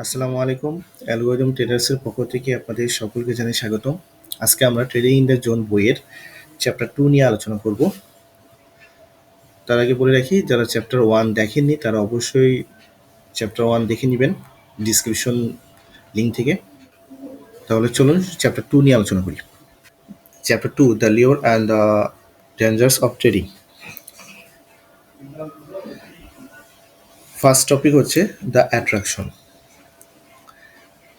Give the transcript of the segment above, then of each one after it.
আসসালামু আলাইকুম। অ্যালগরিদম ট্রেডার্সের পক্ষ থেকে আপনাদের সকলকে জানাই স্বাগতম। আজকে আমরা ট্রেডিং ইন দ্য জোন বইয়ের চ্যাপ্টার 2 নিয়ে আলোচনা করব। তার আগে বলে রাখি, যারা চ্যাপ্টার 1 দেখেননি তারা অবশ্যই চ্যাপ্টার 1 দেখে নেবেন ডিসক্রিপশন লিঙ্ক থেকে। তাহলে চলুন চ্যাপ্টার 2 নিয়ে আলোচনা করি। চ্যাপ্টার 2, দ্য লিওর and the dangers of trading. First topic হচ্ছে দ্য অ্যাট্রাকশন।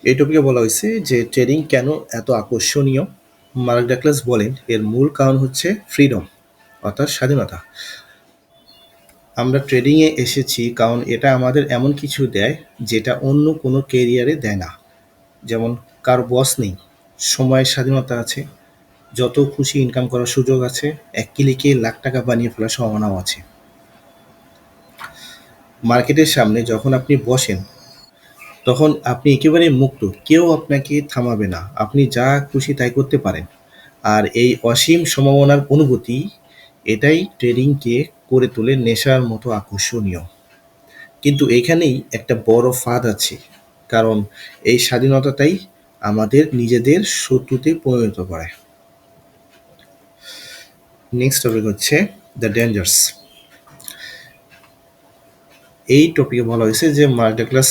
এই টপিকে বলা হয়েছে যে ট্রেডিং কেন এত আকর্ষণীয়। মার্ক ডাগলাস বলেন এর মূল কারণ হচ্ছে ফ্রিডম, অর্থাৎ স্বাধীনতা। আমরা ট্রেডিংয়ে এসেছি কারণ এটা আমাদের এমন কিছু দেয় যেটা অন্য কোনো কেরিয়ারে দেয় না। যেমন কারো বস নেই, সময়ের স্বাধীনতা আছে, যত খুশি ইনকাম করার সুযোগ আছে, এক ক্লিকে লাখ টাকা বানিয়ে ফেলার সম্ভাবনাও আছে। মার্কেটের সামনে যখন আপনি বসেন তখন আপনি একেবারে মুক্ত, কেউ আপনাকে থামাবে না, আপনি যা খুশি তাই করতে পারেন। আর এই অসীম সম্ভাবনার অনুভূতি, এটাই ট্রেডিংকে করে তোলে নেশার মতো আকর্ষণীয়। কিন্তু এখানেই একটা বড় ফাঁদ আছে, কারণ এই স্বাধীনতাটাই আমাদের নিজেদের শত্রুতে পরিণত করে। নেক্সট টপিক হচ্ছে দ্য ডেঞ্জার্স। এই টপিকে বলা হয়েছে যে মার্ক ডাগলাস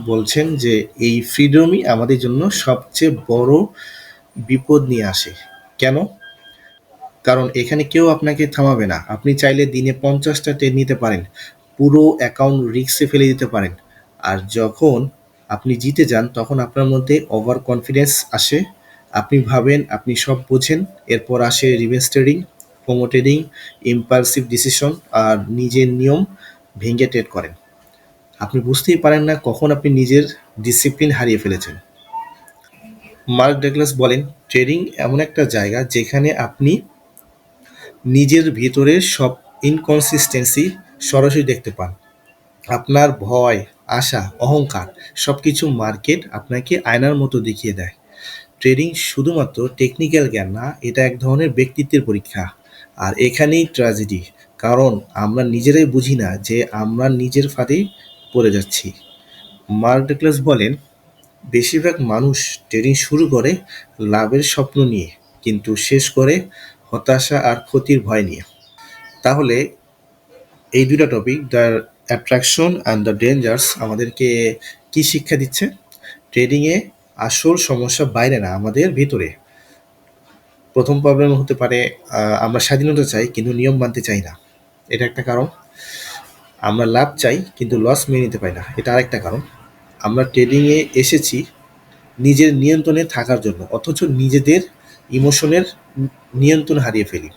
বলছেন যে এই ফ্রিডমই আমাদের জন্য সবচেয়ে বড় বিপদ নিয়ে আসে। কেন? কারণ এখানে কেউ আপনাকে থামাবে না, আপনি চাইলে দিনে 50টা ট্রেড নিতে পারেন, পুরো অ্যাকাউন্ট রিস্কে ফেলে দিতে পারেন। আর যখন আপনি জিতে যান তখন আপনার মধ্যে ওভার কনফিডেন্স আসে, আপনি ভাবেন আপনি সব বোঝেন। এরপর আসে revenge trading, promo trading, impulsive decision, আর নিজের নিয়ম ভেঙে ট্রেড করেন। আপনি বুঝতেই পারেন না কখন আপনি নিজের ডিসিপ্লিন হারিয়ে ফেলেছেন। মার্ক ডাগলাস বলেন ট্রেডিং এমন একটা জায়গা যেখানে আপনি নিজের ভিতরের সব ইনকনসিস্টেন্সি সরাসরি দেখতে পান। আপনার ভয়, আশা, অহংকার সবকিছু মার্কেট আপনাকে আয়নার মতো দেখিয়ে দেয়। ট্রেডিং শুধুমাত্র টেকনিক্যাল জ্ঞান না, এটা এক ধরনের ব্যক্তিত্বের পরীক্ষা। আর এখানেই ট্র্যাজেডি, কারণ আমরা নিজেরাই বুঝি না যে আমরা নিজের ফাঁদে পড়ে যাচ্ছি। মার্ক ডাগলাস বলেন বেশিরভাগ মানুষ ট্রেডিং শুরু করে লাভের স্বপ্ন নিয়ে, কিন্তু শেষ করে হতাশা আর ক্ষতির ভয় নিয়ে। তাহলে এই দুইটা topic, the attraction and the dangers, আমাদেরকে কি শিক্ষা দিচ্ছে? ট্রেডিংয়ে আসল সমস্যা বাইরে না, আমাদের ভিতরে। প্রথম প্রবলেম হতে পারে আমরা স্বাধীনতা চাই কিন্তু নিয়ম মানতে চাই না, এটা একটা কারণ। আমরা লাভ চাই কিন্তু লস মেনে নিতে পারি না, এটা আরেকটা কারণ। আমরা ট্রেডিংয়ে এসেছি নিজের নিয়ন্ত্রণে থাকার জন্য, অথচ নিজেদের ইমোশনের নিয়ন্ত্রণ হারিয়ে ফেলি।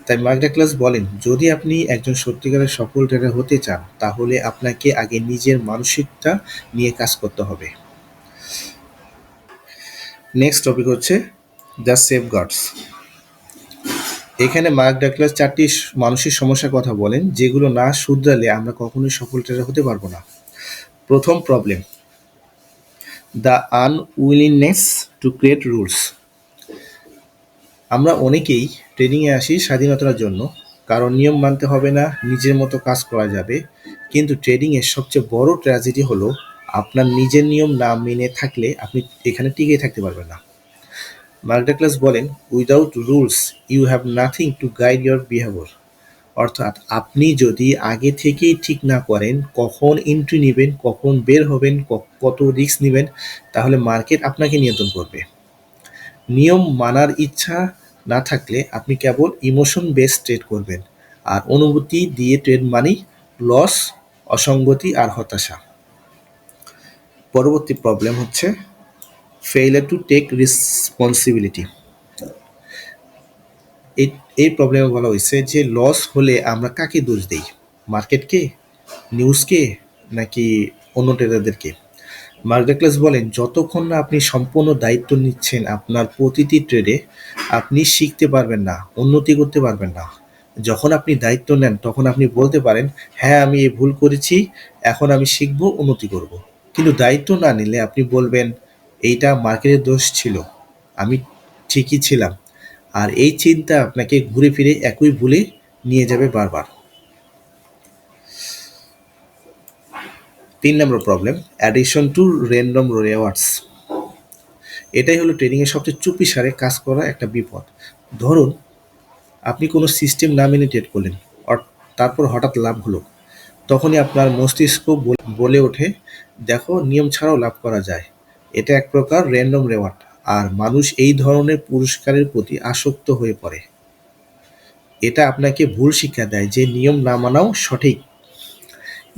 তাই মার্ক ডাগলাস বলেন যদি আপনি একজন সত্যিকারের সফল ট্রেডার হতে চান তাহলে আপনাকে আগে নিজের মানসিকতা নিয়ে কাজ করতে হবে। নেক্সট টপিক হচ্ছে দ্য সেফগার্ডস। এখানে মার্ক ডাগলাস 4টি মানসিক সমস্যার কথা বলেন যেগুলো না শুধরালে আমরা কখনোই সফল ট্রেডার হতে পারবো না। প্রথম problem, the unwillingness to create rules. আমরা অনেকেই ট্রেনিংয়ে আসি স্বাধীনতার জন্য, কারণ নিয়ম মানতে হবে না, নিজের মতো কাজ করা যাবে। কিন্তু ট্রেডিংয়ের সবচেয়ে বড় ট্র্যাজেডি হলো আপনার নিজের নিয়ম না মেনে থাকলে আপনি এখানে টিকে থাকতে পারবেন না। মার্ক ডাগলাস বলেন without rules you have nothing to guide your behaviour. অর্থাৎ আপনি যদি আগে থেকেই ঠিক না করেন কখন এন্ট্রি নেবেন, কখন বের হবেন, কত রিস্ক নেবেন, তাহলে মার্কেট আপনাকে নিয়ন্ত্রণ করবে। নিয়ম মানার ইচ্ছা না থাকলে আপনি কেবল ইমোশন বেস ট্রেড করবেন, আর অনুভূতি দিয়ে ট্রেড মানেই লস, অসঙ্গতি আর হতাশা। পরবর্তী প্রবলেম হচ্ছে ফেইলিয়ার টু টেক রেসপন্সিবিলিটি। এই এই প্রবলেমে বলা হয়েছে যে লস হলে আমরা কাকে দোষ দিই, মার্কেটকে, নিউজকে, নাকি অন্য ট্রেডারদেরকে? মার্ক ডাগলাস বলেন যতক্ষণ না আপনি সম্পূর্ণ দায়িত্ব নিচ্ছেন আপনার প্রতিটি ট্রেডে, আপনি শিখতে পারবেন না, উন্নতি করতে পারবেন না। যখন আপনি দায়িত্ব নেন তখন আপনি বলতে পারেন হ্যাঁ আমি এই ভুল করেছি, এখন আমি শিখবো, উন্নতি করব। কিন্তু দায়িত্ব না নিলে আপনি বলবেন এইটা মার্কেটের দোষ ছিল, আমি ঠিকই ছিলাম। আর এই চিন্তা আপনাকে ঘুরে ফিরে একই ভুলে নিয়ে যাবে বারবার। 3 number problem, addiction to random rewards. এটাই হলো ট্রেডিংয়ের সবচেয়ে চুপিসারে কাজ করা একটা বিপদ। ধরুন আপনি কোনো সিস্টেম না মেনে ট্রেড করলেন, তারপর হঠাৎ লাভ হলো। তখনই আপনার মস্তিষ্ক বলে ওঠে, দেখো নিয়ম ছাড়াও লাভ করা যায়। এটা এক প্রকার র্যান্ডম রেওয়ার্ড, আর মানুষ এই ধরনের পুরস্কারের প্রতি আসক্ত হয়ে পড়ে। এটা আপনাকে ভুল শিক্ষা দেয় যে নিয়ম না মানাও সঠিক।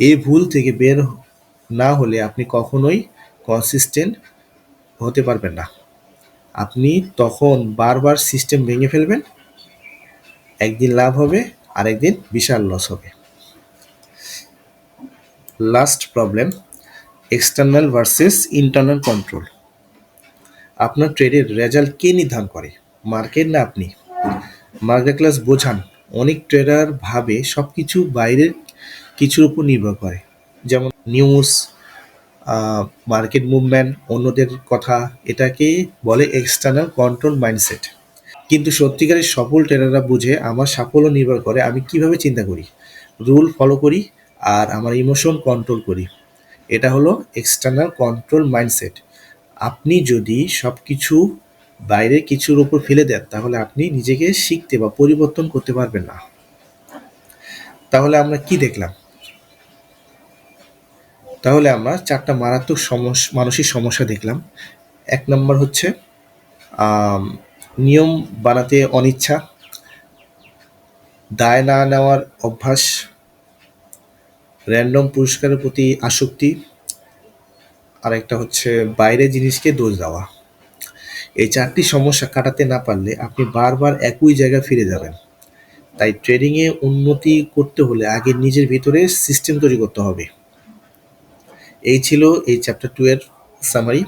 এই ভুল থেকে বের না হলে আপনি কখনোই কনসিস্টেন্ট হতে পারবেন না। আপনি তখন বারবার সিস্টেম ভেঙে ফেলবেন, একদিন লাভ হবে আর একদিন বিশাল লস হবে। Last problem, external versus internal control. আপনার ট্রেডের রেজাল্ট কে নির্ধারণ করে, মার্কেট না আপনি? মার্কেট ক্লাস বোঝান। অনেক ট্রেডার ভাবে সব কিছু বাইরের কিছুর উপর নির্ভর করে, যেমন নিউজ, মার্কেট মুভমেন্ট, অন্যদের কথা। এটাকে বলে এক্সটার্নাল কন্ট্রোল মাইন্ডসেট। কিন্তু সত্যিকারের সফল ট্রেডাররা বুঝে আমার সাফল্য নির্ভর করে আমি কিভাবে চিন্তা করি, রুল ফলো করি, আর আমার ইমোশন কন্ট্রোল করি। এটা হলো এক্সটার্নাল কন্ট্রোল মাইন্ডসেট। আপনি যদি সব কিছু বাইরের কিছুর উপর ফেলে দেন, তাহলে আপনি নিজেকে শিখতে বা পরিবর্তন করতে পারবেন না। তাহলে আমরা কি দেখলাম? তাহলে আমরা 4টা মারাত্মক মানসিক সমস্যা দেখলাম। 1 নম্বর হচ্ছে নিয়ম বানাতে অনিচ্ছা, দায় না নেওয়ার অভ্যাস, র্যান্ডম পুরস্কারের প্রতি আসক্তি, আর একটা হচ্ছে বাইরের জিনিসকে দোষ দেওয়া। এই 4টি সমস্যা কাটাতে না পারলে আপনি বারবার একই জায়গায় ফিরে যাবেন। তাই ট্রেডিংয়ে উন্নতি করতে হলে আগে নিজের ভিতরে সিস্টেম তৈরি করতে হবে। এই ছিল এই চ্যাপ্টার 2 এর সামারি।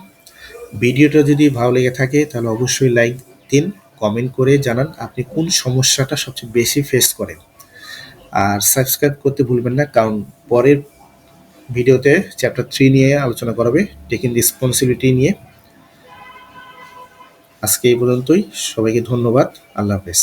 ভিডিওটা যদি ভালো লেগে থাকে তাহলে অবশ্যই লাইক দিন, কমেন্ট করে জানান আপনি কোন সমস্যাটা সবচেয়ে বেশি ফেস করেন। আর সাবস্ক্রাইব করতে ভুলবেন না, কারণ পরের ভিডিওতে চ্যাপ্টার 3 নিয়ে আলোচনা করা হবে, টেকিং রেসপন্সিবিলিটি নিয়ে। আজকে এই পর্যন্তই। সবাইকে ধন্যবাদ। আল্লাহ হাফেজ।